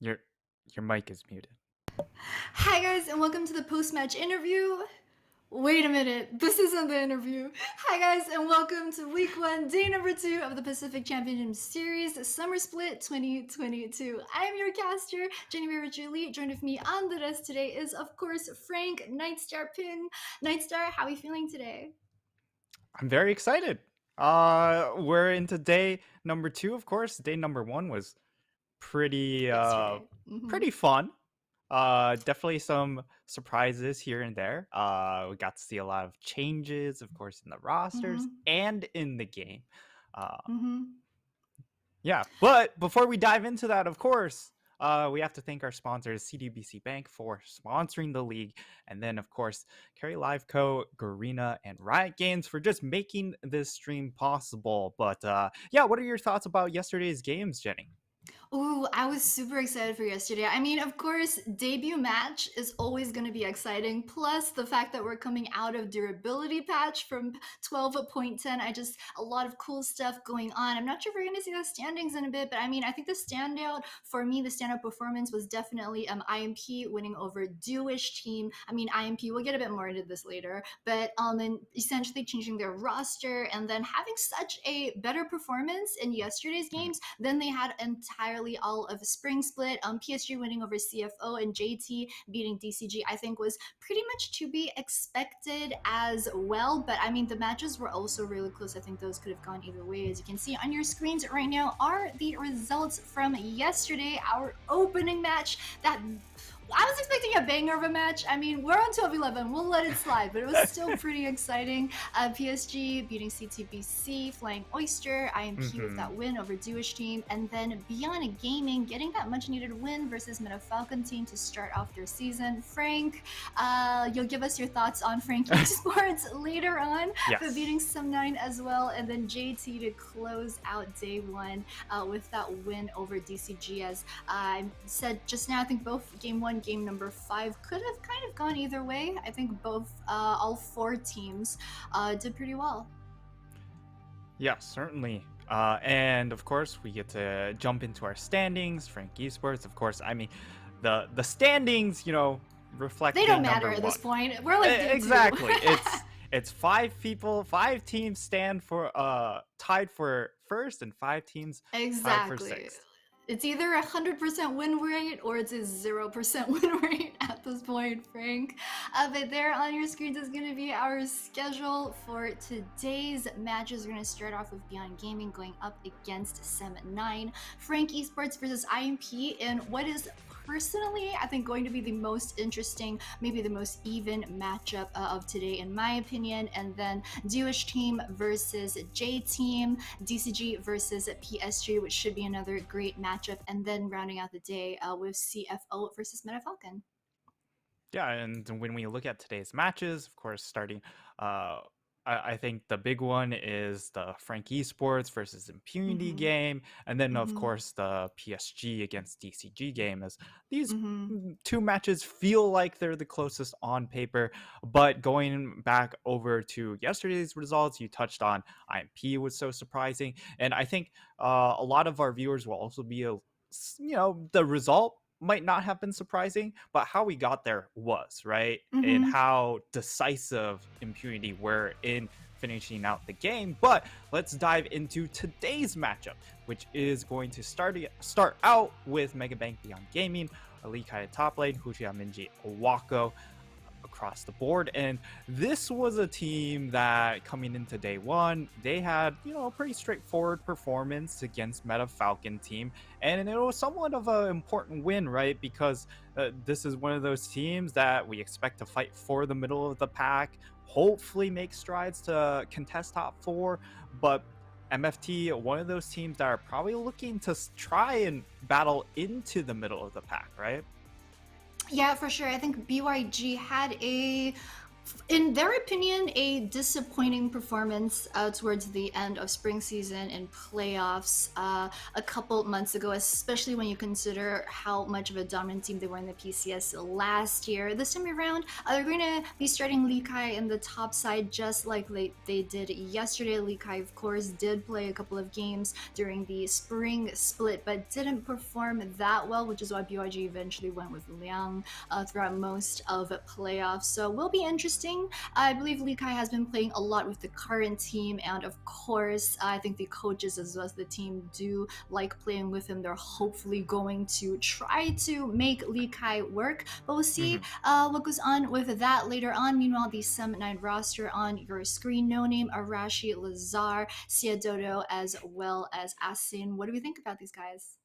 Your your mic is muted. Hi guys, and welcome to the post-match interview. Wait a minute, this isn't the interview. Hi guys, and welcome to week 1, day number 2 of the Pacific Championship Series, Summer Split 2022. I am your caster, Genevieve Julie. Joined with me on the desk today is, of course, Frank Nightstar Ping. Nightstar, how are you feeling today? I'm very excited. We're into day number 2, of course. Day number 1 was pretty Yesterday. pretty fun. Definitely some surprises here and there. We got to see a lot of changes, of course, in the rosters Mm-hmm. and in the game. Uh, Mm-hmm. Yeah, but before we dive into that, of course, we have to thank our sponsors, CDBC Bank, for sponsoring the league. And then, of course, Carry Live Co., Garena, and Riot Games for just making this stream possible. But yeah, what are your thoughts about yesterday's games, Jenny? Ooh, I was super excited for yesterday. I mean, of course, debut match is always going to be exciting. Plus, the fact that we're coming out of durability patch from 12.10, a lot of cool stuff going on. I'm not sure if we're going to see the standings in a bit, but I mean, I think the standout performance was definitely IMP winning over Dewish team. I mean, IMP, we'll get a bit more into this later, but and essentially changing their roster and then having such a better performance in yesterday's games than they had entirely all of a spring split. PSG winning over CFO and JT beating DCG, I think, was pretty much to be expected as well. But I mean, the matches were also really close. I think those could have gone either way. As you can see on your screens right now are the results from yesterday, our opening match that I was expecting a banger of a match. I mean, we're on 12-11. We'll let it slide, but it was still pretty exciting. PSG beating CTBC, Flying Oyster, IMP with that win over Dewish team, and then Beyond Gaming getting that much-needed win versus Meta Falcon team to start off their season. Frank, you'll give us your thoughts on Frank Esports later on, but beating Sum9 as well, and then JT to close out day 1 with that win over DCG. As I said just now, I think both game 1, game number 5 could have kind of gone either way. I think all 4 teams did pretty well. Yeah, certainly. And of course, we get to jump into our standings. Frank Esports, of course. I mean, the standings, reflect They day don't matter number at 1. this point. We're like day Exactly. 2. It's 5 people, 5 teams stand for tied for first, and 5 teams tied for Exactly. sixth. It's either 100% win rate or it's a 0% win rate at this point, Frank. But there on your screens is going to be our schedule for today's matches. We're going to start off with Beyond Gaming going up against Sem9. Frank Esports versus IMP in what is personally, I think, going to be the most interesting, maybe the most even matchup of today, in my opinion. And then Dewish team versus J team, DCG versus PSG, which should be another great matchup. And then rounding out the day with CFO versus Meta Falcon. Yeah, and when we look at today's matches, of course, starting, I think the big one is the Frank Esports versus Impunity Mm-hmm. game, and then of Mm-hmm. course the PSG against DCG game. As these Mm-hmm. two matches feel like they're the closest on paper, but going back over to yesterday's results, you touched on IMP was so surprising, and I think a lot of our viewers will also be the result might not have been surprising, but how we got there was, right? And Mm-hmm. how decisive Impunity were in finishing out the game. But let's dive into today's matchup, which is going to start out with Megabank Beyond Gaming, Ali Kai top lane, Hushia Minji Owako across the board. And this was a team that coming into day 1, they had, a pretty straightforward performance against Meta Falcon team. And it was somewhat of an important win, right? Because this is one of those teams that we expect to fight for the middle of the pack, hopefully make strides to contest top 4. But MFT, one of those teams that are probably looking to try and battle into the middle of the pack, right? Yeah, for sure. I think BYG had a In their opinion, a disappointing performance towards the end of spring season and playoffs a couple months ago, especially when you consider how much of a dominant team they were in the PCS last year. This time around, they're going to be starting Lee Kai in the top side just like they did yesterday. Lee Kai, of course, did play a couple of games during the spring split, but didn't perform that well, which is why BYG eventually went with Liang throughout most of playoffs. So will be interesting. I believe Lee Kai has been playing a lot with the current team, and of course, I think the coaches as well as the team do like playing with him. They're hopefully going to try to make Lee Kai work, but we'll see what goes on with that later on. Meanwhile, the Sem9 roster on your screen: No Name, Arashi, Lazar, Sia Dodo, as well as Asin. What do we think about these guys?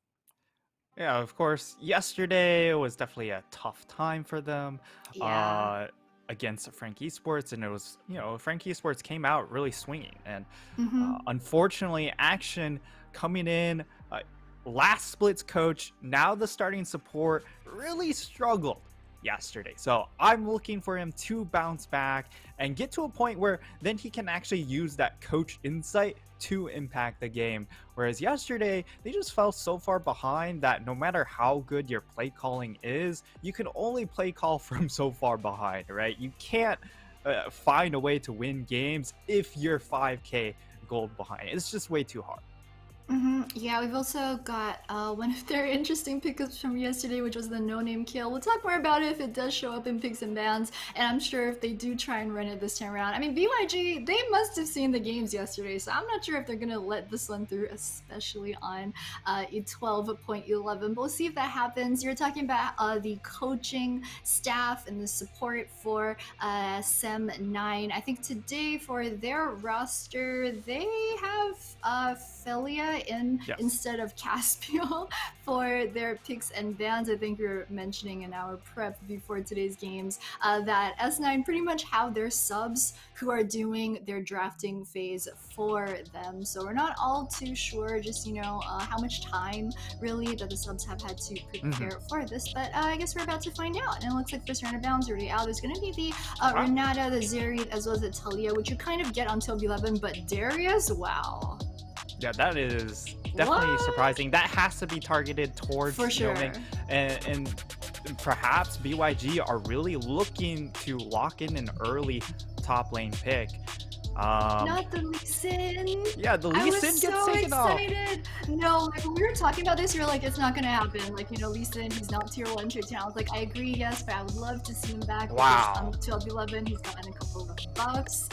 Yeah, of course. Yesterday was definitely a tough time for them Yeah. uh, against Frank Esports, and it was, Frank Esports came out really swinging, and Mm-hmm. unfortunately, Action coming in, last splits coach, now the starting support, really struggled yesterday. So I'm looking for him to bounce back and get to a point where then he can actually use that coach insight to impact the game. Whereas yesterday, they just fell so far behind that no matter how good your play calling is, you can only play call from so far behind, right? You can't find a way to win games if you're 5k gold behind. It's just way too hard. Yeah, we've also got one of their interesting pickups from yesterday, which was the no-name kill. We'll talk more about it if it does show up in picks and bans, and I'm sure if they do try and run it this time around. I mean, BYG, they must have seen the games yesterday, so I'm not sure if they're going to let this one through, especially on a 12.11. But we'll see if that happens. You're talking about the coaching staff and the support for Sem9. I think today for their roster, they have Felia in Yes. instead of Caspiel for their picks and bans. I think we were mentioning in our prep before today's games that S9 pretty much have their subs who are doing their drafting phase for them. So we're not all too sure just, how much time really that the subs have had to prepare for this. But I guess we're about to find out. And it looks like first round of bounds already out. There's going to be the Renata, the Zerid, as well as the Talia, which you kind of get until 11. But Darius, wow. Yeah, that is definitely What? surprising. That has to be targeted towards For sure. and perhaps BYG are really looking to lock in an early top lane pick. Not the Lee Sin. Yeah, the I Lee was Sin gets so taken off. excited. No, like when we were talking about this, we were like, it's not gonna happen. Like, Lee Sin, he's not tier 1, tier 10. I was like, I agree, yes, but I would love to see him back. Wow. Because 12-11, he's gotten a couple of bucks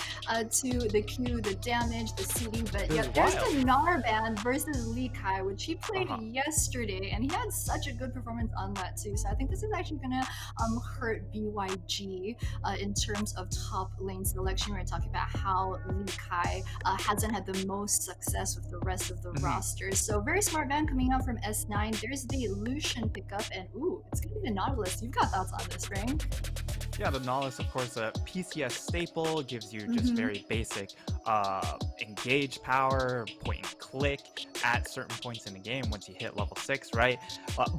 to the Q, the damage, the CD. But yeah, there's the Gnar ban versus Lee Kai, which he played yesterday, and he had such a good performance on that too. So I think this is actually gonna hurt BYG in terms of top lane selection. We're talking about how Lee Kai hasn't had the most success with the rest of the rosters. So very smart ban coming out from S9. There's the Lucian pickup, and ooh, it's gonna be the Nautilus. You've got thoughts on this, right? Yeah, the Nautilus, of course, a PCS staple, gives you just very basic engage power, point and click at certain points in the game once you hit level 6, right?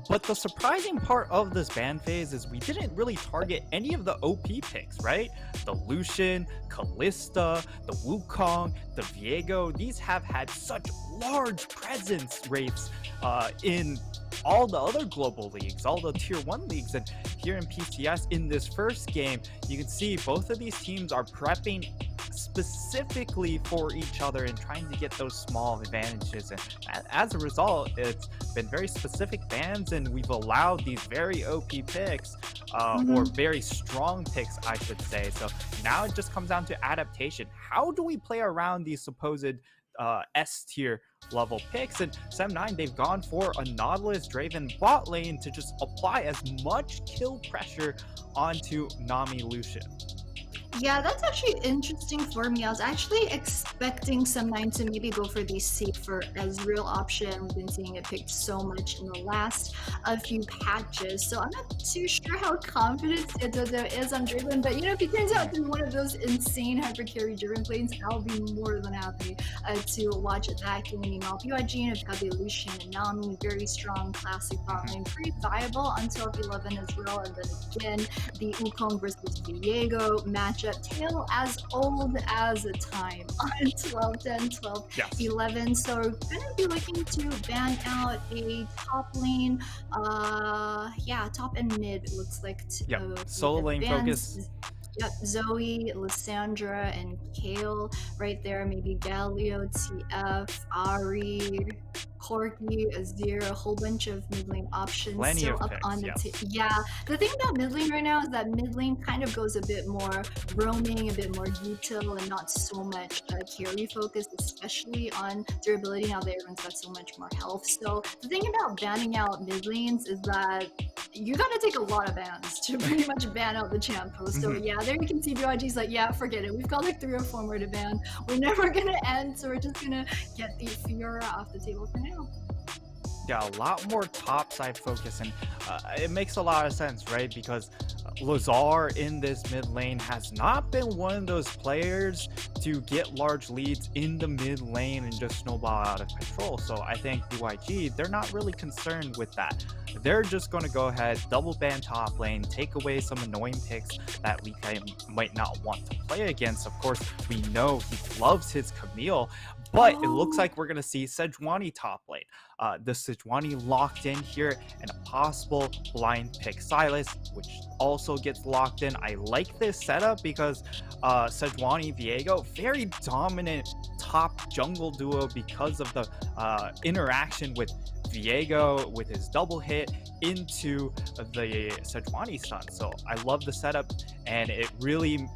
But the surprising part of this ban phase is we didn't really target any of the OP picks, right? The Lucian, Callista, the Wukong, the Viego, these have had such large presence rates in all the other global leagues, all the tier 1 leagues, and here in PCS in this first game, you can see both of these teams are prepping specifically for each other and trying to get those small advantages, and as a result, it's been very specific bans, and we've allowed these very OP picks or very strong picks, I should say. So now it just comes down to adaptation. How do we play around these supposed S tier level picks? And Sem9, they've gone for a Nautilus Draven bot lane to just apply as much kill pressure onto Nami Lucian. Yeah, that's actually interesting for me. I was actually expecting Sem9 to maybe go for the safer Ezreal option. We've been seeing it picked so much in the last few patches, so I'm not too sure how confident Dodo is on Draven, but if he turns out to be one of those insane hyper carry Draven planes, I'll be more than happy to watch that game. Meanwhile, BYG have got the Lucian and Nami, very strong classic bot lane, pretty viable until 11 as well, and then again, the Wukong versus Viego matchup matchup. Tail as old as time on 12-10, Yes. 12-11. So we're gonna be looking to ban out a top lane. Yeah, top and mid looks like Yep. we Solo have lane bans. focus. Yep, Zoe, Lysandra, and Kale right there. Maybe Galio, TF, Ari, Corky, Azir, a whole bunch of mid lane options Plenty still of up on picks. the Yes. yeah. The thing about mid lane right now is that mid lane kind of goes a bit more roaming, a bit more util, and not so much carry focus, especially on durability now that everyone's got so much more health. So the thing about banning out mid lanes is that you gotta take a lot of bans to pretty much ban out the champ post. So yeah, there you can see BYG's like, yeah, forget it. We've got like 3 or 4 more to ban. We're never gonna end, so we're just gonna get the Fiora off the table for now. Yeah, a lot more top side focus, and it makes a lot of sense, right? Because Lazar in this mid lane has not been one of those players to get large leads in the mid lane and just snowball out of control. So I think BYG, they're not really concerned with that. They're just going to go ahead, double ban top lane, take away some annoying picks that we might not want to play against. Of course, we know he loves his Camille, but it looks like we're going to see Sejuani top lane. The Sejuani locked in here, and a possible blind pick Sylas, which also gets locked in. I like this setup because Sejuani Viego, very dominant top jungle duo because of the interaction with Viego with his double hit into the Sejuani stun. So I love the setup, and it really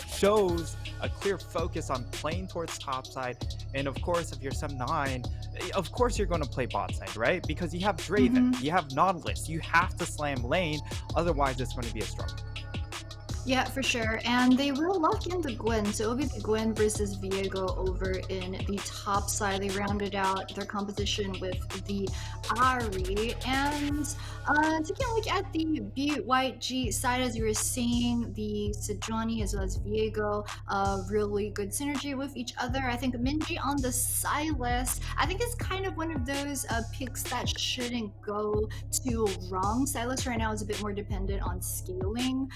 shows a clear focus on playing towards top side. And of course, if you're 7-9, of course you're going to play bot side, right? Because you have Draven, you have Nautilus, you have to slam lane, otherwise it's going to be a struggle. Yeah, for sure. And they will lock in the Gwen. So it'll be the Gwen versus Viego over in the top side. They rounded out their composition with the Ari. And taking a look at the BYG side, as you were saying, the Sejuani as well as Viego, really good synergy with each other. I think Minji on the Sylas, I think is kind of one of those picks that shouldn't go too wrong. Sylas right now is a bit more dependent on scaling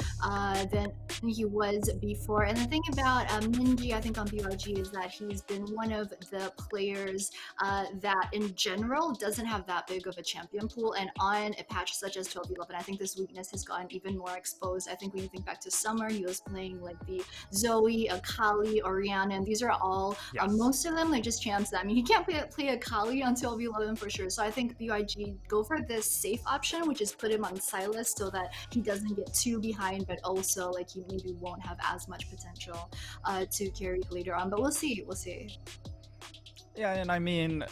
than he was before. And the thing about Minji, I think on BYG, is that he's been one of the players that in general doesn't have that big of a champion pool. And on a patch such as 12-11, I think this weakness has gotten even more exposed. I think when you think back to summer, he was playing like the Zoe, Akali, Orianna, and these are all, most of them, like just champs that, I mean, he can't play Akali on 12-11 for sure. So I think BYG go for this safe option, which is put him on Sylas so that he doesn't get too behind, but also like he maybe won't have as much potential to carry later on. But we'll see. Yeah, and I mean,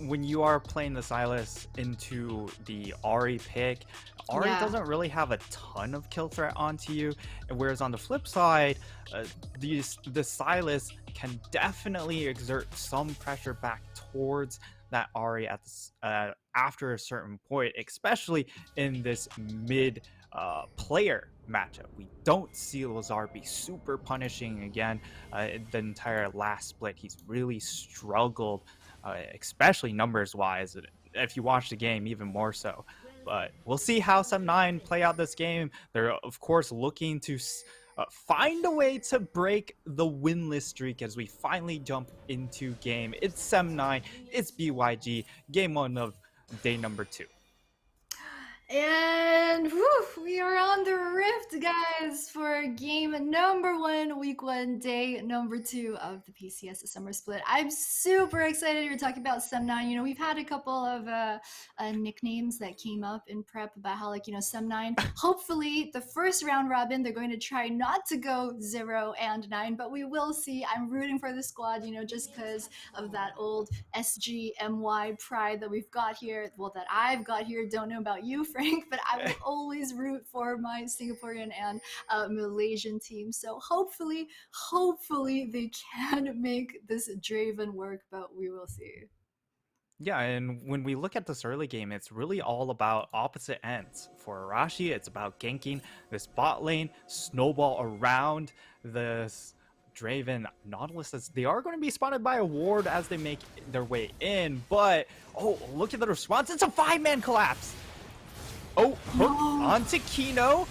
when you are playing the Sylas into the Ari pick, Ari doesn't really have a ton of kill threat onto you, whereas on the flip side, the Sylas can definitely exert some pressure back towards that Ari at after a certain point, especially in this mid player matchup. We don't see Lazar be super punishing again. The entire last split, he's really struggled, especially numbers wise. If you watch the game, even more so. But we'll see how 7-9 play out this game. They're of course looking to find a way to break the winless streak as we finally jump into game. It's 7-9, it's BYG, game 1 of day number 2. And we are on the Rift, guys, for game number 1, week 1, day number 2 of the PCS summer split. I'm super excited. You're talking about 7-9. You know, we've had a couple of nicknames that came up in prep about how, like, you know, 7-9, hopefully the first round robin, they're going to try not to go 0 and 9, but we will see. I'm rooting for the squad, you know, just because of that old SGMY pride that we've got here. Well, that I've got here. Don't know about you, Frank, but I will always root for my Singaporean and Malaysian team. So hopefully they can make this Draven work, but we will see. Yeah, and when we look at this early game, it's really all about opposite ends. For Arashi, it's about ganking this bot lane, snowball around this Draven Nautilus. They are going to be spotted by a ward as they make their way in, but oh, look at the response. It's a 5-man collapse. Oh, hook onto Kino.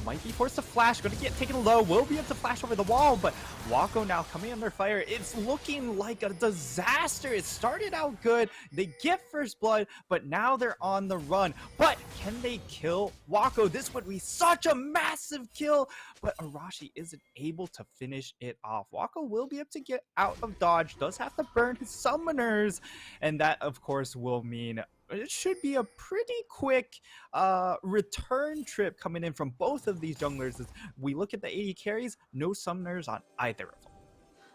Might be forced to flash, gonna get taken low, will be able to flash over the wall, but Wako now coming under fire. It's looking like a disaster. It started out good, they get first blood, but now they're on the run. But can they kill Wako? This would be such a massive kill, but Arashi isn't able to finish it off. Wako will be able to get out of dodge, does have to burn his summoners, and that of course will mean it should be a pretty quick return trip coming in from both of these junglers. As we look at the 80 carries, no summoners on either of them.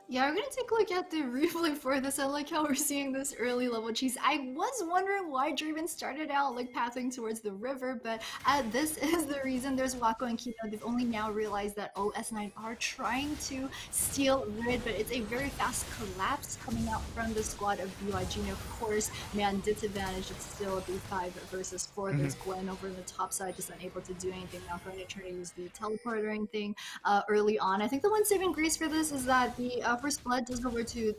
Yeah, we're gonna take a look at the replay for this. I like how we're seeing this early level cheese. I was wondering why Draven started out like pathing towards the river, but this is the reason. There's Wako and Kino. They've only now realized that S9 are trying to steal Rid, but it's a very fast collapse coming out from the squad of BYG. And of course, man, disadvantage. It's still a B5 versus 4. There's Gwen over in the top side, just unable to do anything. Not going to try to use the teleport or anything early on. I think the one saving grace for this is that the first blood does go over to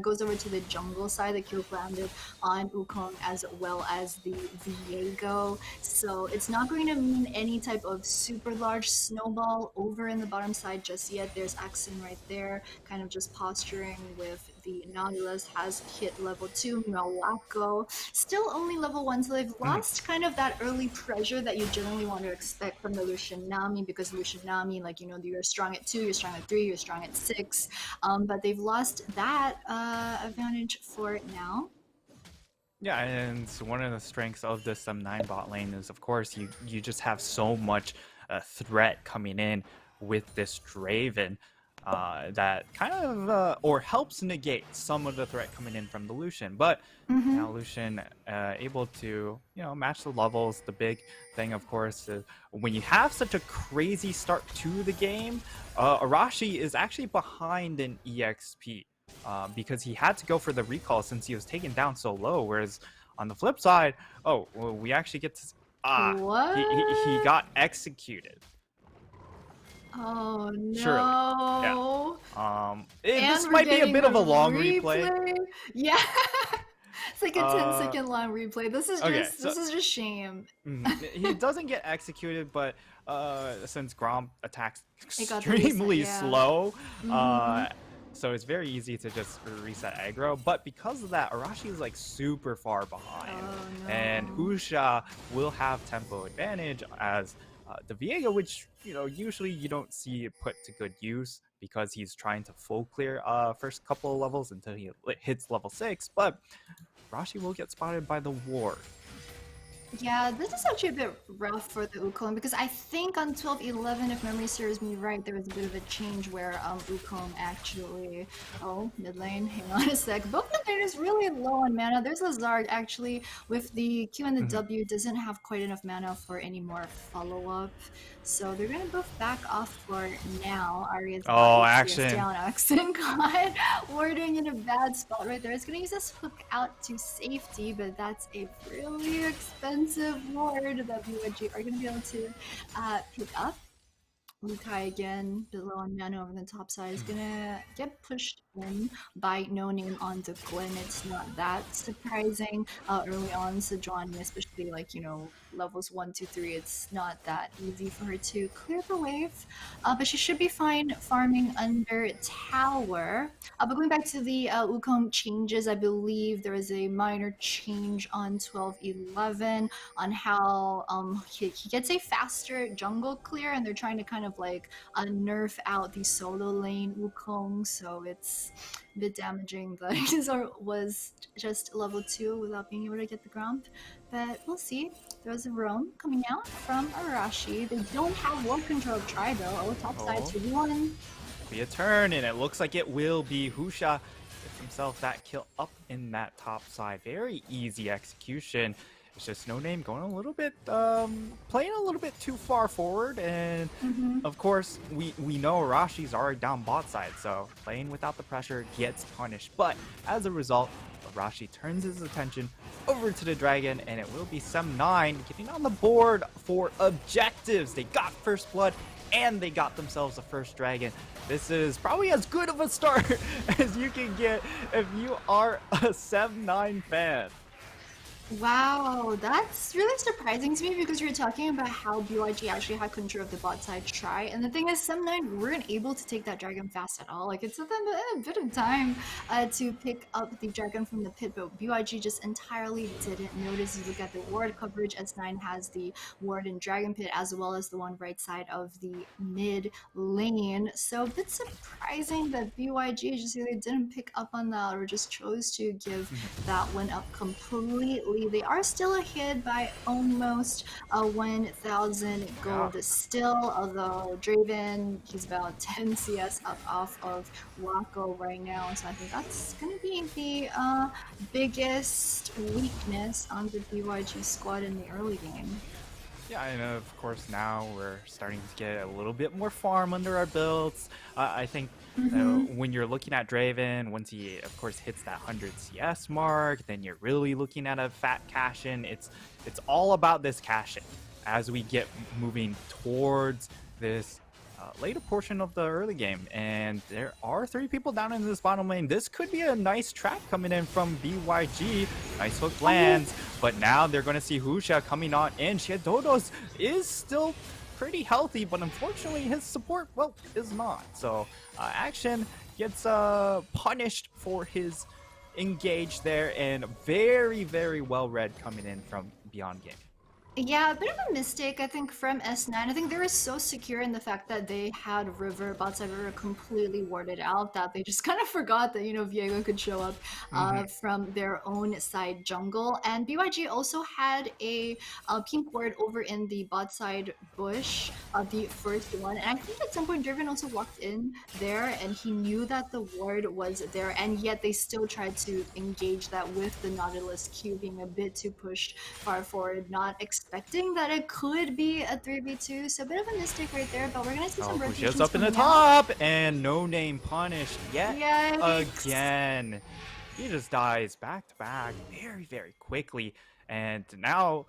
goes over to the jungle side. The kill landed on Wukong as well as the Viego, so it's not going to mean any type of super large snowball over in the bottom side just yet. There's Axon right there, kind of just posturing with the Nautilus. Has hit level 2. Wako still only level 1, so they've lost kind of that early pressure that you generally want to expect from the Lucian Nami, because Lucian Nami, like, you know, you're strong at 2, you're strong at 3, you're strong at 6, but they've lost that advantage for now. Yeah, and one of the strengths of the Sum9 bot lane is, of course, you just have so much threat coming in with this Draven that kind of or helps negate some of the threat coming in from the Lucian. But now Lucian able to, you know, match the levels. The big thing, of course, is when you have such a crazy start to the game, Arashi is actually behind in EXP. Because he had to go for the recall since he was taken down so low, whereas on the flip side, we actually get to what? He got executed. Oh no. Surely. Yeah. This might be a bit of a long replay. Yeah. It's like a 10-second long replay. This is just this is just shame. He doesn't get executed, but since Grom attacks extremely slow, so it's very easy to just reset aggro. But because of that, Arashi is like super far behind. Oh, no. And Husha will have tempo advantage as the Viego, which, you know, usually you don't see put to good use because he's trying to full clear first couple of levels until he hits level 6. But Arashi will get spotted by the ward. Yeah, this is actually a bit rough for the Wukong, because I think on 12-11, if memory serves me right, there was a bit of a change where Wukong actually... Oh, mid lane, hang on a sec. Both mid lane is really low on mana. There's a Zard actually with the Q and the W, doesn't have quite enough mana for any more follow-up. So they're going to both back off for now. Arya's action down. Axon got warding in a bad spot right there. It's going to use this hook out to safety, but that's a really expensive ward that BYG are going to be able to pick up. Lukai again, below on mana over the top side, is gonna get pushed in by No Name onto Gwen. It's not that surprising early on, Sejuani, especially like, you know, levels 1, 2, 3, it's not that easy for her to clear the wave, but she should be fine farming under tower. But going back to the Wukong changes, I believe there is a minor change on 12-11 on how he gets a faster jungle clear, and they're trying to kind of like nerf out the solo lane Wukong, so it's a bit damaging that he was just level 2 without being able to get the ground. But we'll see. There's a roam coming out from Arashi. They don't have ward control try though. Oh, top side 2v1. Be a turn, and it looks like it will be Husha gets himself that kill up in that top side. Very easy execution. It's just No Name going a little bit, playing a little bit too far forward, and of course we know Arashi's already down bot side, so playing without the pressure gets punished. But as a result, Arashi turns his attention over to the dragon, and it will be Sum9 getting on the board for objectives. They got first blood, and they got themselves a first dragon. This is probably as good of a start as you can get if you are a Sum9 fan. Wow, that's really surprising to me because you're talking about how BYG actually had control of the bot side try. And the thing is, Sem9 weren't able to take that dragon fast at all. Like, it took them a bit of time to pick up the dragon from the pit, but BYG just entirely didn't notice. You look at the ward coverage, S9 has the ward in dragon pit as well as the one right side of the mid lane. So a bit surprising that BYG just really didn't pick up on that or just chose to give that went up completely. They are still ahead by almost 1,000 Yeah. gold still, although Draven, he's about 10 CS up off of Wako right now, so I think that's going to be the biggest weakness on the BYG squad in the early game. Yeah, and of course now we're starting to get a little bit more farm under our belts. I think when you're looking at Draven, once he of course hits that 100 CS mark, then you're really looking at a fat cash in. It's all about this cash in as we get moving towards this later portion of the early game, and there are 3 people down in this bottom lane. This could be a nice trap coming in from BYG. Nice hook lands, but now they're going to see Husha coming on in. Shiedodos is still pretty healthy, but unfortunately his support, well, is not. So Action gets punished for his engage there, and very, very well read coming in from Beyond Game. Yeah, a bit of a mistake, I think, from S9. I think they were so secure in the fact that they had River, Botside River completely warded out that they just kind of forgot that, Viego could show up from their own side jungle. And BYG also had a pink ward over in the bot side bush, the first one. And I think at some point Driven also walked in there and he knew that the ward was there, and yet they still tried to engage that with the Nautilus Q being a bit too pushed far forward, not expecting that it could be a 3v2, so a bit of a mistake right there, but we're gonna see some rotations Pushes up in the top, and no name punished yet again. He just dies back to back very, very quickly, and now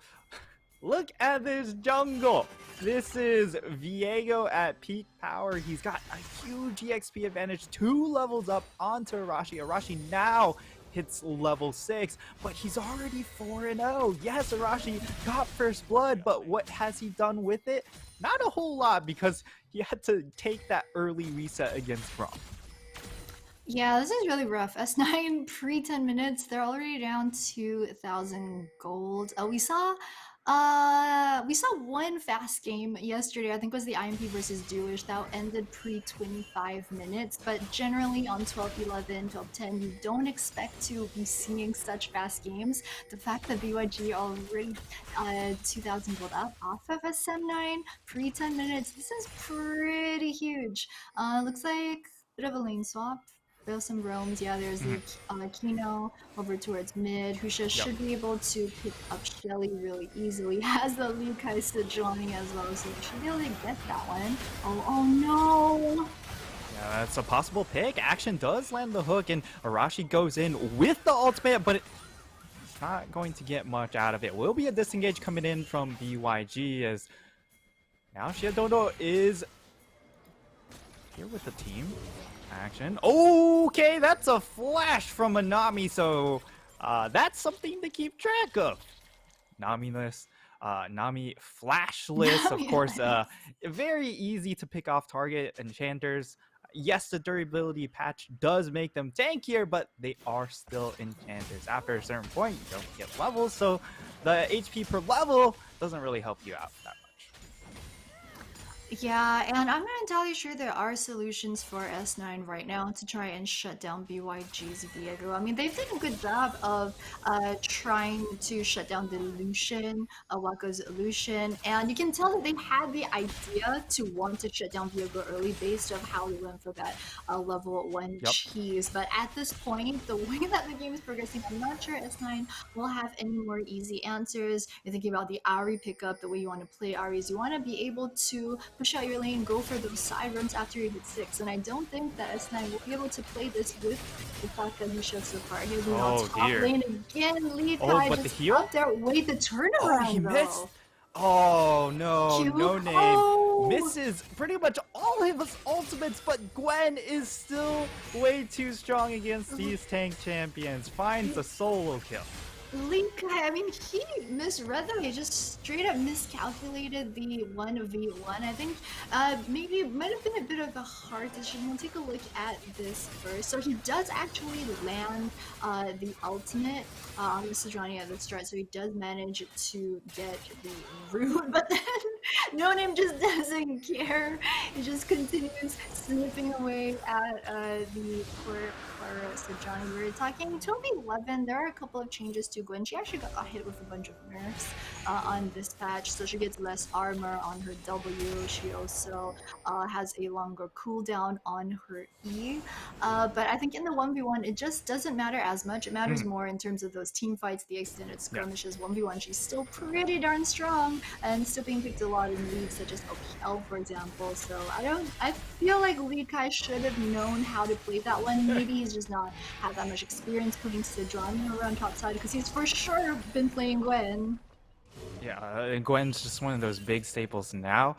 look at this jungle. This is Viego at peak power. He's got a huge EXP advantage, 2 levels up onto Arashi. Arashi now hits level 6, but he's already 4-0. Yes, Arashi got first blood, but what has he done with it? Not a whole lot, because he had to take that early reset against Braum. Yeah, this is really rough. S9 pre 10 minutes, they're already down 2,000 gold. We saw one fast game yesterday. I think it was the IMP versus Jewish that ended pre 25 minutes. But generally on 12-11, 12-10, you don't expect to be seeing such fast games. The fact that BYG already 2,000 gold up off of SM9 pre 10 minutes, this is pretty huge. Looks like a bit of a lane swap. There's some roams. Yeah, there's the Kino over towards mid. Husha should be able to pick up Shelly really easily. Has the Liu Kai joining as well, so he should be able to get that one. Oh no! Yeah, that's a possible pick. Action does land the hook, and Arashi goes in with the ultimate, but it's not going to get much out of it. Will be a disengage coming in from BYG, as now Shiedodo is here with the team. Action. Okay, that's a flash from a Nami, so that's something to keep track of. Nami-less, Nami flashless, of course. Very easy to pick off target enchanters. Yes, the durability patch does make them tankier, but they are still enchanters. After a certain point, you don't get levels, so the HP per level doesn't really help you out that much. Yeah, and I'm not entirely sure there are solutions for S9 right now to try and shut down BYG's Viego. I mean, they've done a good job of trying to shut down the Lucian, Wako's Lucian, and you can tell that they had the idea to want to shut down Viego early based on how they went for that level 1 cheese. But at this point, the way that the game is progressing, I'm not sure S9 will have any more easy answers. You're thinking about the Ahri pickup, the way you want to play Ahri is you want to be able to push out your lane, go for those side runs after you hit 6, and I don't think that S9 will be able to play this with the fact that he showed so far. He'll be on top lane again, lead guy but just the heal? up there, wait the turnaround he though. Missed. Oh no, no name. Misses pretty much all of his ultimates, but Gwen is still way too strong against these tank champions. Finds a solo kill. Lee Kai, I mean, he misread them. He just straight up miscalculated the 1v1. I think maybe it might have been a bit of a hard decision. We'll take a look at this first. So he does actually land the ultimate on the Sejuani at the start. So he does manage to get the root, but then No Name just doesn't care. He just continues snipping away at the poor Sejuani. We're talking 12-11. There are a couple of changes to Gwen. She actually got hit with a bunch of nerfs on this patch, so she gets less armor on her W. She also has a longer cooldown on her E. But I think in the 1v1, it just doesn't matter as much. It matters more in terms of those team fights, the extended skirmishes. 1v1, she's still pretty darn strong and still being picked a lot in leagues such as OPL, for example. So I feel like Lee Kai should have known how to play that one. Maybe he's just not had that much experience putting Sejuani around topside because he's for sure been playing Gwen. Yeah, and Gwen's just one of those big staples now.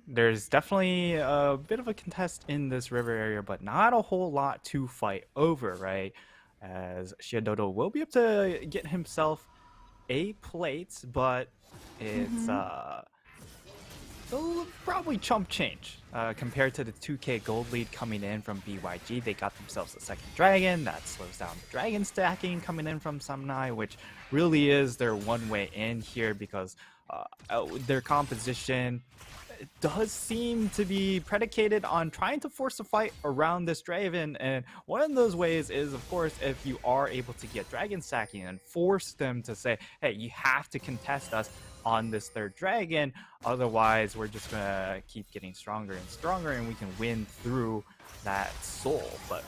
There's definitely a bit of a contest in this river area, but not a whole lot to fight over, right? As Shiododo will be able to get himself a plate, but it's they'll probably chump change compared to the 2k gold lead coming in from BYG. They got themselves a second dragon that slows down the dragon stacking coming in from Sumnai, which really is their one way in here because their composition does seem to be predicated on trying to force a fight around this dragon, and one of those ways is, of course, if you are able to get dragon stacking and force them to say, hey, you have to contest us on this third dragon, otherwise we're just gonna keep getting stronger and stronger and we can win through that soul. But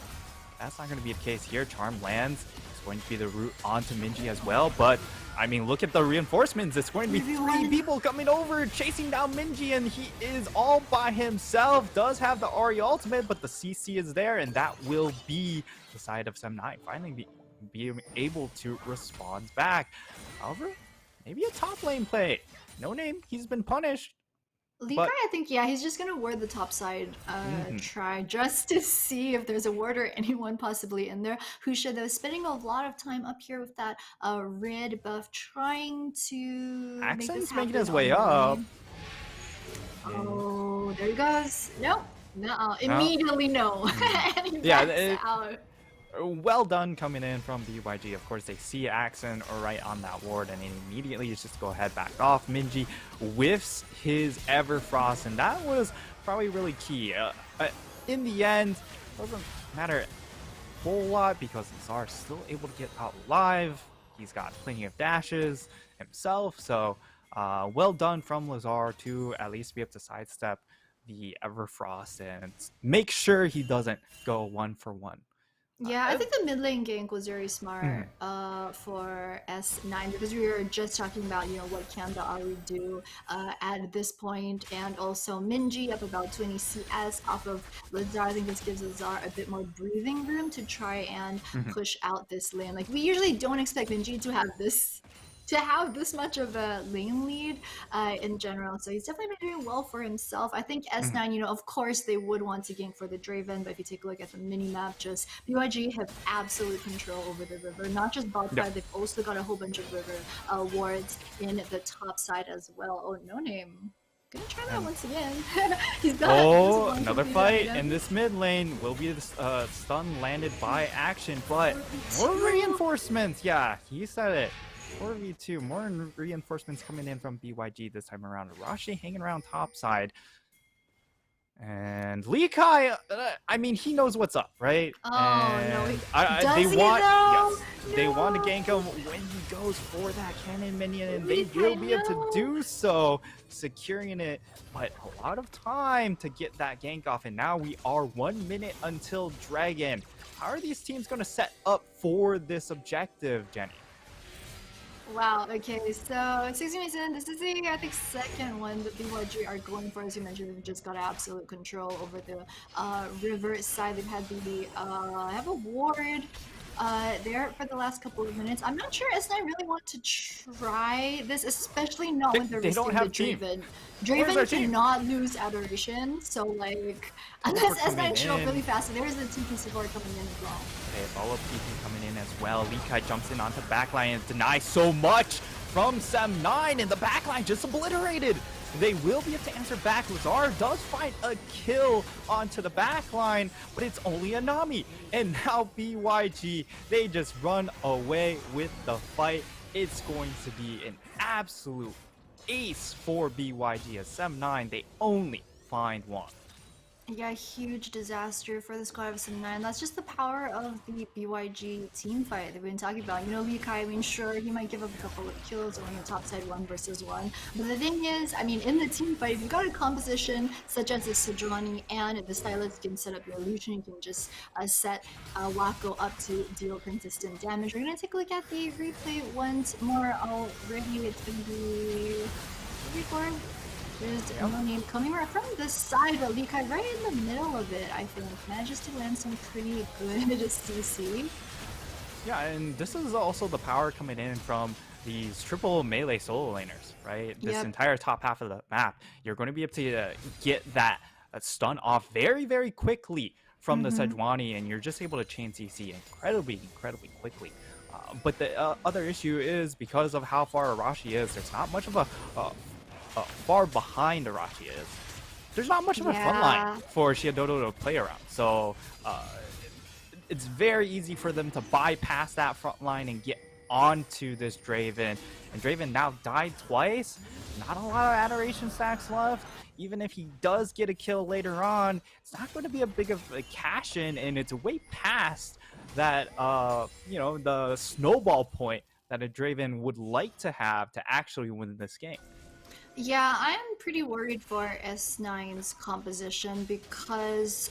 that's not going to be the case here. Charm lands. It's going to be the route onto Minji as well, but I mean, look at the reinforcements. It's going to be 3 people coming over, chasing down Minji, and he is all by himself. Does have the Ari ultimate, but the CC is there, and that will be the side of Sem9 finally being able to respond back. However, maybe a top lane play. No Name, he's been punished. Lee Kai, I think, yeah, he's just gonna ward the top side try just to see if there's a ward or anyone possibly in there. Husha, though, spending a lot of time up here with that red buff, trying to Accent's making his way up. Oh, there he goes. Nope. No, immediately no. And he backs out. Well done coming in from BYG. Of course, they see Axon right on that ward, and immediately just go ahead, back off. Minji whiffs his Everfrost, and that was probably really key. In the end, doesn't matter a whole lot because Lazar's still able to get out alive. He's got plenty of dashes himself, so well done from Lazar to at least be able to sidestep the Everfrost and make sure he doesn't go 1-for-1. Yeah, I think the mid lane gank was very smart for S9 because we were just talking about, you know, what can the Ari do at this point, and also Minji up about 20 CS off of Lazar. I think this gives Lazar a bit more breathing room to try and push out this lane. Like, we usually don't expect Minji to have this much of a lane lead in general, so he's definitely been doing well for himself. I think S9, you know, of course they would want to gank for the Draven, but if you take a look at the mini-map, just BYG have absolute control over the river, not just bot side, they've also got a whole bunch of river wards in the top side as well. Oh, No Name. Gonna try that once again. He's got another fight in this mid lane. Will be the stun landed by Action, but more reinforcements. Yeah, he said it. 4v2, more reinforcements coming in from BYG this time around. Arashi hanging around topside. And Lee Kai, I mean, he knows what's up, right? Oh, and no. They want to gank him when he goes for that cannon minion, and they will be able to do so, securing it. But a lot of time to get that gank off, and now we are 1 minute until Dragon. How are these teams going to set up for this objective, Jenny? Wow, okay, so 16 this is the, I think, second one that BYG are going for. As you mentioned, they've just got absolute control over the river side. They've had the have a ward there for the last couple of minutes. I'm not sure S9 really want to try this, especially not when they're They don't risking the have team. Draven. Where's our Draven team? cannot lose Adoration, so like, We're unless S9 coming show up in. really fast, there's a TP support coming in as well. Okay, follow-up TP coming in as well. Lee Kai jumps in onto backline and denies so much from Sem9, and the backline just obliterated. They will be able to answer back. Lazar does find a kill onto the backline, but it's only a Nami. And now BYG, they just run away with the fight. It's going to be an absolute ace for BYG as Sem9. They only find one. Yeah, huge disaster for the squad of Sem9. That's just the power of the BYG team fight that we've been talking about. You know, Lee Kai, I mean, sure, he might give up a couple of kills when you're topside 1 versus 1. But the thing is, I mean, in the team fight, if you've got a composition such as the Sejuani and the Stylist, you can set up your illusion, you can just set Wacko up to deal consistent damage. We're going to take a look at the replay once more already. It's going to be record. There's no name coming right from the side, but Lee Kai right in the middle of it, I think. Manages to land some pretty good CC. Yeah, and this is also the power coming in from these triple melee solo laners, right? This entire top half of the map, you're going to be able to get that stun off very, very quickly from the Sejuani, and you're just able to chain CC incredibly quickly. But the other issue is because of how far Arashi is, there's not much of a far behind Arashi is. There's not much of a front line for Shiadodo to play around. So it's very easy for them to bypass that front line and get onto this Draven. And Draven now died twice. Not a lot of Adoration stacks left. Even if he does get a kill later on, it's not going to be a big of a cash in, and it's way past that you know, the snowball point that a Draven would like to have to actually win this game. Yeah, I'm pretty worried for S9's composition because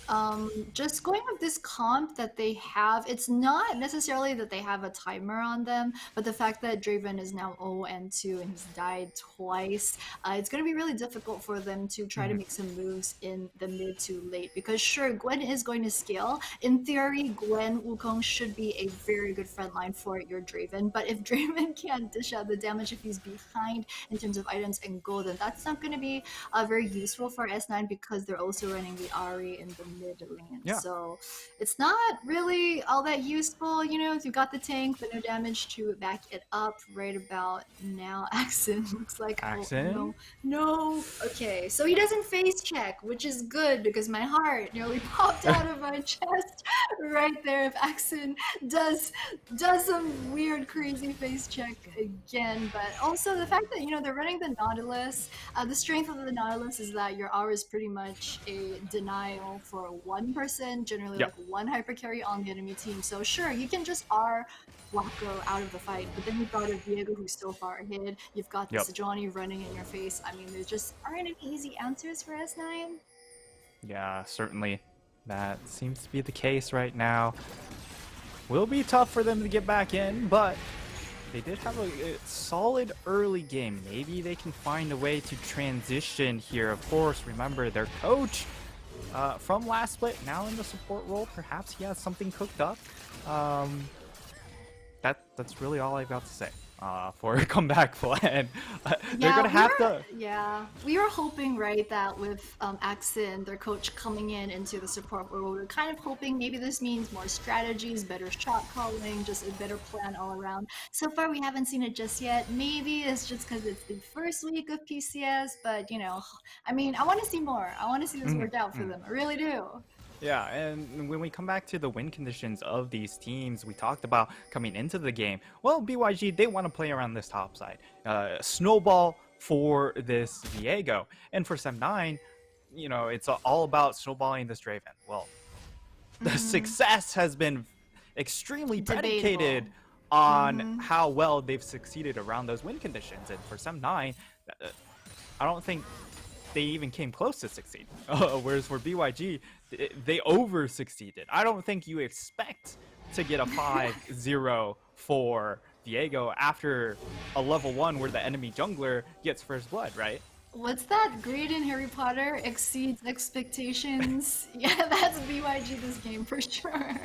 just going with this comp that they have, it's not necessarily that they have a timer on them, but the fact that Draven is now 0-2 and he's died twice, it's going to be really difficult for them to try to make some moves in the mid to late, because sure, Gwen is going to scale. In theory, Gwen Wukong should be a very good frontline for your Draven, but if Draven can't dish out the damage, if he's behind in terms of items and then that's not going to be very useful for S9 because they're also running the Ahri in the mid lane. Yeah. So it's not really all that useful, you know, if you've got the tank but no damage to back it up right about now. Axon looks like, oh, no. Okay, so he doesn't face check, which is good because my heart nearly popped out of my chest right there if Axon does some weird crazy face check again. But also the fact that, you know, they're running the Nautilus. The strength of the Nautilus is that your R is pretty much a denial for one person, generally like one hyper carry on the enemy team. So sure, you can just R Wacko out of the fight, but then you've got a Diego who's so far ahead. You've got the Sejuani running in your face. I mean, there just aren't any easy answers for S9. Yeah, certainly. That seems to be the case right now. Will be tough for them to get back in, but they did have a solid early game. Maybe they can find a way to transition here. Of course, remember their coach from last split, now in the support role. Perhaps he has something cooked up. That's really all I've got to say for a comeback plan. They're gonna have to. Yeah, we were hoping, right, that with Axon, their coach, coming in into the support role, we were kind of hoping maybe this means more strategies, better shot calling, just a better plan all around. So far, we haven't seen it just yet. Maybe it's just because it's the first week of PCS, but you know, I mean, I want to see more. I want to see this work out for them. I really do. Yeah, and when we come back to the win conditions of these teams, we talked about coming into the game. Well, BYG, they want to play around this top side. Snowball for this Viego. And for Sem9, you know, it's all about snowballing this Draven. Well, the success has been extremely predicated on how well they've succeeded around those win conditions. And for Sem9, I don't think they even came close to succeed. Whereas for BYG, they over succeeded. I don't think you expect to get a 5-0 for Viego after a level 1 where the enemy jungler gets first blood, right? What's that grade in Harry Potter? Exceeds expectations. Yeah, that's BYG this game for sure.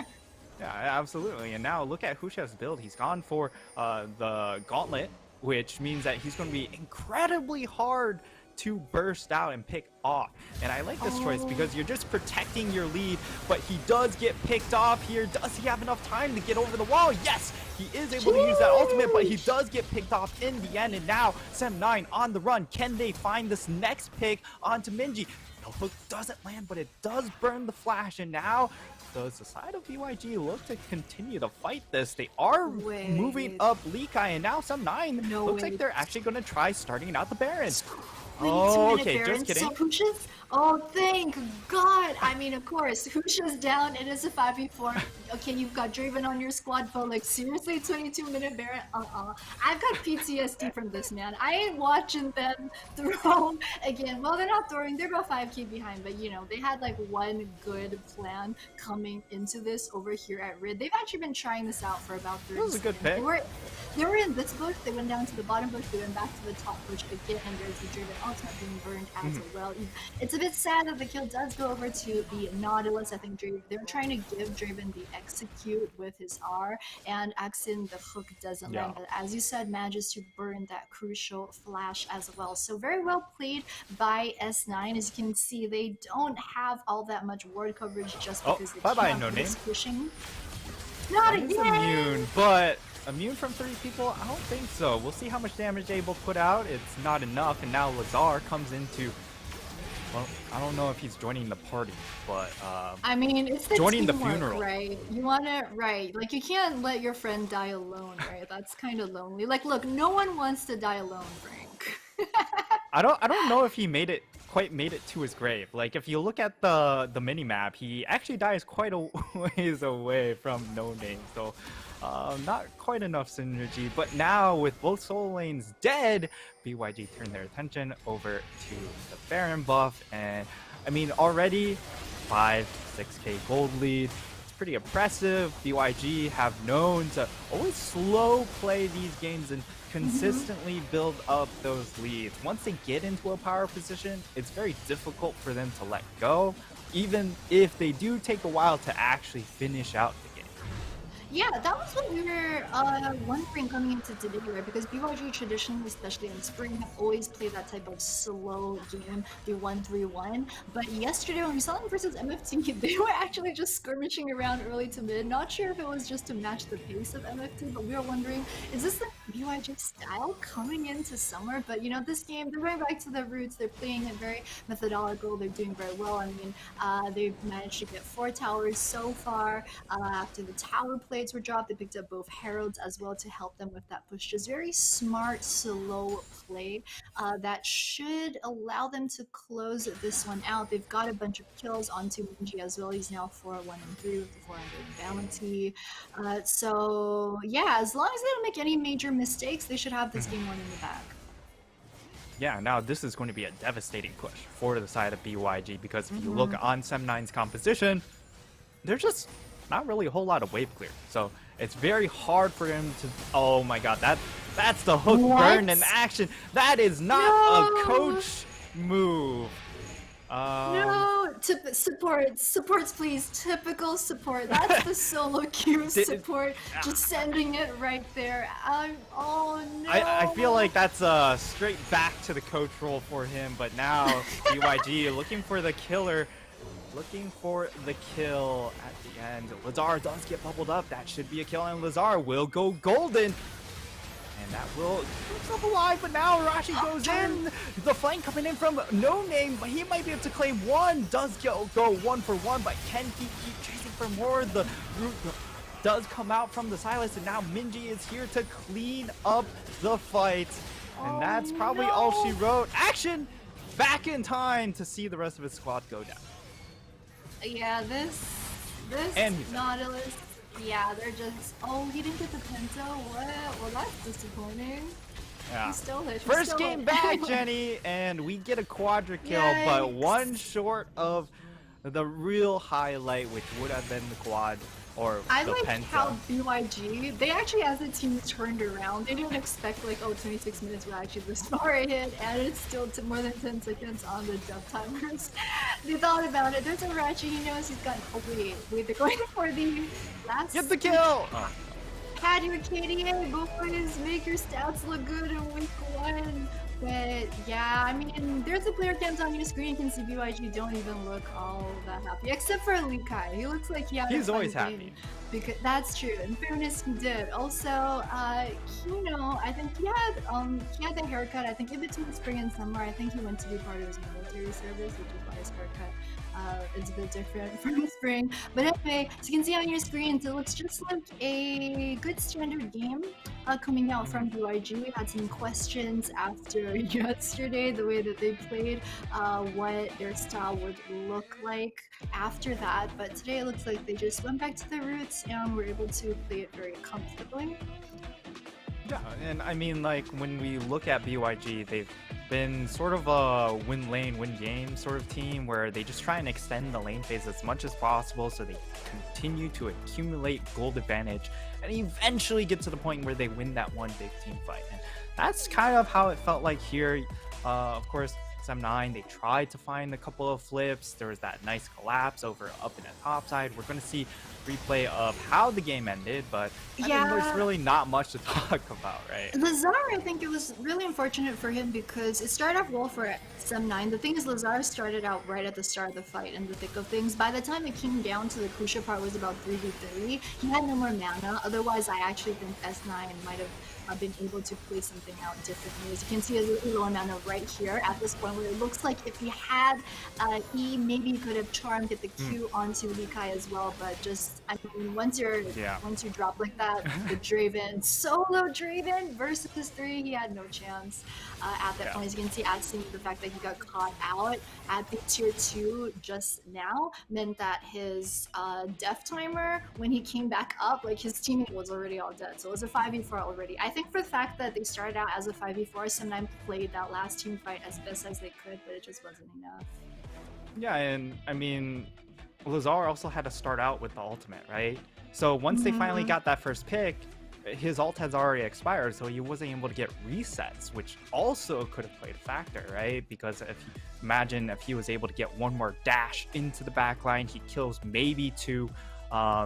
Yeah, absolutely. And now look at Husha's build. He's gone for the Gauntlet, which means that he's going to be incredibly hard to burst out and pick off. And I like this choice because you're just protecting your lead, but he does get picked off here. Does he have enough time to get over the wall? Yes, he is able to use that ultimate, but he does get picked off in the end. And now Sem9 on the run. Can they find this next pick onto Minji? The hook doesn't land, but it does burn the flash. And now does the side of BYG look to continue to fight this? They are moving up Likai, and now Sem9 looks like they're actually going to try starting out the Baron. Oh, okay, just kidding. So Husha's, oh, thank God. I mean, of course, Husha's down. It is a 5v4. Okay, you've got Draven on your squad, but like, seriously, 22-minute Baron? I've got PTSD from this, man. I ain't watching them throw again. Well, they're not throwing. They're about 5k behind, but you know, they had like one good plan coming into this over here at Rid. They've actually been trying this out for about 30 seconds. This is a good pick. They were in this bush, they went down to the bottom bush, they went back to the top bush again, and there's the Draven ultimate being burned as well. It's a bit sad that the kill does go over to the Nautilus. I think they're trying to give Draven the execute with his R, and Axin, the hook doesn't land, but as you said, manages to burn that crucial flash as well. So very well played by S9. As you can see, they don't have all that much ward coverage just because they keep pushing. Not immune, but immune from 3 people? I don't think so. We'll see how much damage they're able to put out. It's not enough, and now Lazar comes into... Well, I don't know if he's joining the party, but I mean, it's the joining teamwork, the funeral, right? You want to, right? Like, you can't let your friend die alone, right? That's kind of lonely. Like, look, no one wants to die alone, Frank. I don't know if he quite made it to his grave. Like, if you look at the mini map, he actually dies quite a ways away from No Name, so not quite enough synergy. But now with both solo lanes dead, BYG turned their attention over to the Baron buff, and I mean, already 5-6k gold lead. It's pretty impressive. BYG have known to always slow play these games and consistently build up those leads. Once they get into a power position, it's very difficult for them to let go, even if they do take a while to actually finish out the game. Yeah, that was what we were wondering coming into today, right? Because BYG traditionally, especially in spring, have always played that type of slow game, the 1-3-1. But yesterday when we saw them versus MFT, they were actually just skirmishing around early to mid. Not sure if it was just to match the pace of MFT, but we were wondering, is this the BYG style coming into summer? But you know, this game, they're going back to their roots. They're playing it very methodical. They're doing very well. I mean, they've managed to get 4 towers so far. After the tower plates were dropped, they picked up both heralds as well to help them with that push. Just very smart, slow play that should allow them to close this one out. They've got a bunch of kills onto Minji as well. He's now 4-1-3 with the 400 bounty. So yeah, as long as they don't make any major mistakes, they should have this game one in the bag. Yeah, now this is going to be a devastating push for the side of BYG, because if you look on Sem9's composition, they're just not really a whole lot of wave clear. So it's very hard for him to... Oh my god, that's the hook burn in action. That is not a coach move. No, supports please. Typical support. That's the solo queue support. Just sending it right there. Oh no. I feel like that's straight back to the coach role for him, but now BYG looking for the killer. Looking for the kill at the end. Lazar does get bubbled up. That should be a kill, and Lazar will go golden. And that will keep himself alive, but now Arashi goes in. The flank coming in from No Name, but he might be able to claim one. Does go 1-for-1, but can he keep chasing for more? The root does come out from the Silas, and now Minji is here to clean up the fight. And that's probably all she wrote. Action! Back in time to see the rest of his squad go down. Yeah, this Nautilus, yeah, they're just... Oh, he didn't get the Penta? What? Well, that's disappointing. Yeah. He stole it. First game back, Jenny, and we get a quadra kill, but one short of the real highlight, which would have been the quad. or I the like how Penta. BYG, they actually, as a team, turned around. They didn't expect, like, oh, 26 minutes would actually the star hit, and it's still more than 10 seconds on the death timers. They thought about it. There's a Ratchet, he knows he's got. Oh, wait, they're going for the Get the last. kill! Oh, Had your KDA, boys, make your stats look good in week 1. But yeah, I mean, there's a player cams on your screen. You can see BYG don't even look all that happy, except for Likai. He looks like he had he's a fun always game. happy. Because that's true. In fairness, he did. Also, Kino, I think he had the haircut. I think in between spring and summer, I think he went to be part of his military service, which is why his haircut is a bit different from spring. But anyway, so you can see on your screen, it looks just like a good standard game coming out from BYG. We had some questions after yesterday, the way that they played, what their style would look like after that. But today it looks like they just went back to the roots and were able to play it very comfortably. Yeah, and I mean, like, when we look at BYG, they've been sort of a win lane, win game sort of team where they just try and extend the lane phase as much as possible so they continue to accumulate gold advantage and eventually get to the point where they win that one big team fight. And that's kind of how it felt like here. Of course, Sem9, they tried to find a couple of flips. There was that nice collapse over up in the top side. We're going to see replay of how the game ended, but I mean, there's really not much to talk about, right? Lazar, I think it was really unfortunate for him because it started off well for Sem9. The thing is, Lazar started out right at the start of the fight in the thick of things. By the time it came down to the crucial part, was about 3v3. He had no more mana. Otherwise, I actually think S9 might have been able to play something out differently. As you can see, a really low mana right here at this point, where it looks like if he had E, maybe he could have charmed, get the Q onto Likai as well. But just, I mean, once you drop like that, the Draven, solo Draven versus 3, he had no chance at that point. As you can see, seeing the fact that he got caught out at the tier 2 just now meant that his death timer, when he came back up, like his teammate was already all dead. So it was a 5v4 already. I think for the fact that they started out as a 5v4, sometimes played that last team fight as best as they could, but it just wasn't enough. Yeah, and I mean, Lazar also had to start out with the ultimate, right? So once they finally got that first pick, his ult has already expired, so he wasn't able to get resets, which also could have played a factor, right? Because imagine if he was able to get one more dash into the backline, he kills maybe 2,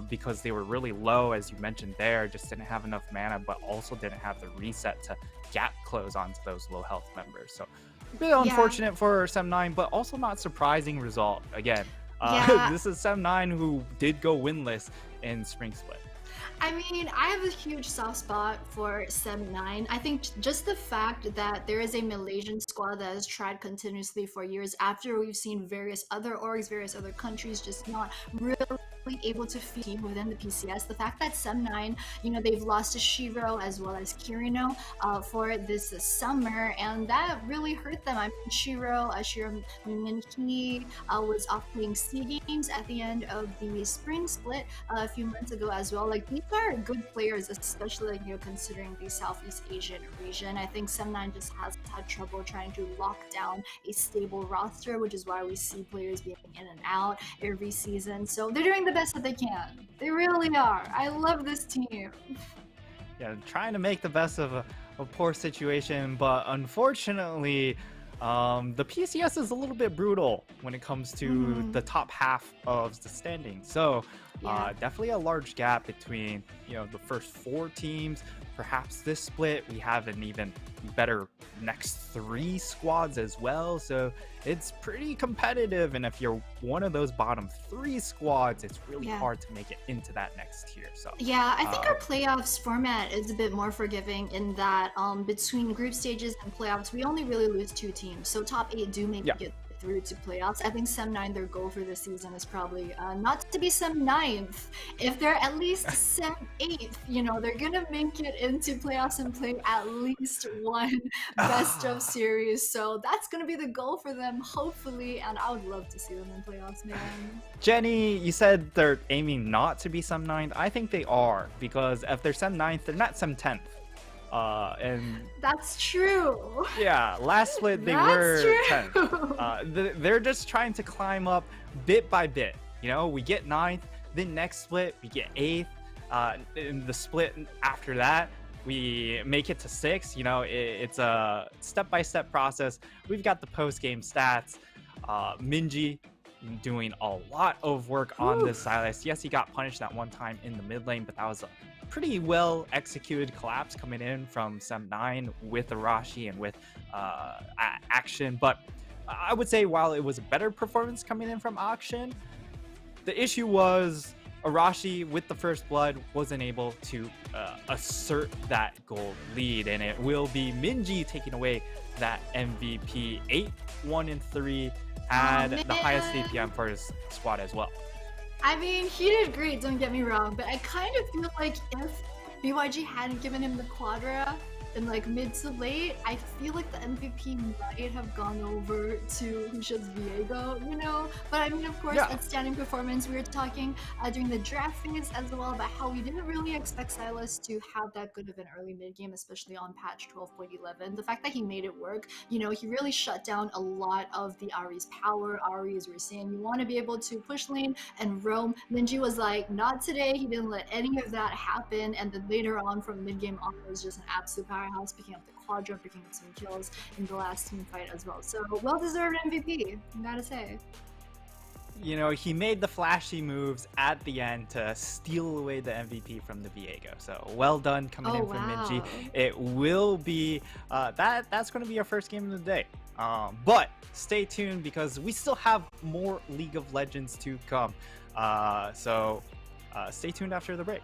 because they were really low, as you mentioned there, just didn't have enough mana, but also didn't have the reset to gap close onto those low health members. So a bit unfortunate for Sem9, but also not surprising result. Again, this is Sem9 who did go winless in Spring Split. I mean, I have a huge soft spot for Sem9. I think just the fact that there is a Malaysian squad that has tried continuously for years after we've seen various other orgs, various other countries just not really able to feed within the PCS. The fact that Sem9, you know, they've lost to Shiro as well as Kirino for this summer, and that really hurt them. I mean, Shiro, when he was off playing SEA Games at the end of the Spring Split a few months ago as well. Like, these are good players, especially, like, you know, considering the Southeast Asian region. I think Sem9 just has had trouble trying to lock down a stable roster, which is why we see players being in and out every season. So they're doing the best that they can. They really are. I love this team. Yeah, trying to make the best of a poor situation, but unfortunately, the PCS is a little bit brutal when it comes to the top half of the standing. So definitely a large gap between, you know, the first 4 teams. Perhaps this split, we have an even better next 3 squads as well. So it's pretty competitive. And if you're one of those bottom 3 squads, it's really hard to make it into that next tier. So yeah, I think our playoffs format is a bit more forgiving in that between group stages and playoffs, we only really lose 2 teams. So top 8 do make it through to playoffs. I think Sem9, their goal for this season is probably not to be Sem9th. If they're at least Sem8th, you know, they're gonna make it into playoffs and play at least one best of series. So that's gonna be the goal for them, hopefully, and I would love to see them in playoffs, man. Jenny, you said they're aiming not to be Sem9th. I think they are, because if they're Sem9th, they're not Sem10th. And that's true. Yeah, last split they were 10th. They're just trying to climb up bit by bit. You know, we get 9th, The next split, we get 8th. In the split after that, we make it to 6th. You know, it's a step-by-step process. We've got the post-game stats. Minji doing a lot of work on this Sylas. Yes, he got punished that one time in the mid lane, but that was a pretty well executed collapse coming in from Sem9 with Arashi and with Action. But I would say while it was a better performance coming in from Action, the issue was Arashi with the first blood wasn't able to assert that gold lead, and it will be Minji taking away that MVP. 8-1-3, had the highest APM for his squad as well. I mean, he did great, don't get me wrong, but I kind of feel like if BYG hadn't given him the Quadra in like mid to late, I feel like the MVP might have gone over to Husha's Viego, you know? But I mean, of course, outstanding performance. We were talking during the draft phase as well about how we didn't really expect Sylas to have that good of an early mid game, especially on patch 12.11. The fact that he made it work, you know, he really shut down a lot of the Ahri's power. Ahri, as we were saying, you want to be able to push lane and roam. Minji was like, not today. He didn't let any of that happen. And then later on from mid game on, was just an absolute powerhouse, picking up the Quadra, picking up some kills in the last team fight as well. So well-deserved MVP, I gotta say. You know, he made the flashy moves at the end to steal away the MVP from the Viego. So well done coming in from Minji. It will be that's going to be our first game of the day. But stay tuned because we still have more League of Legends to come. So stay tuned after the break.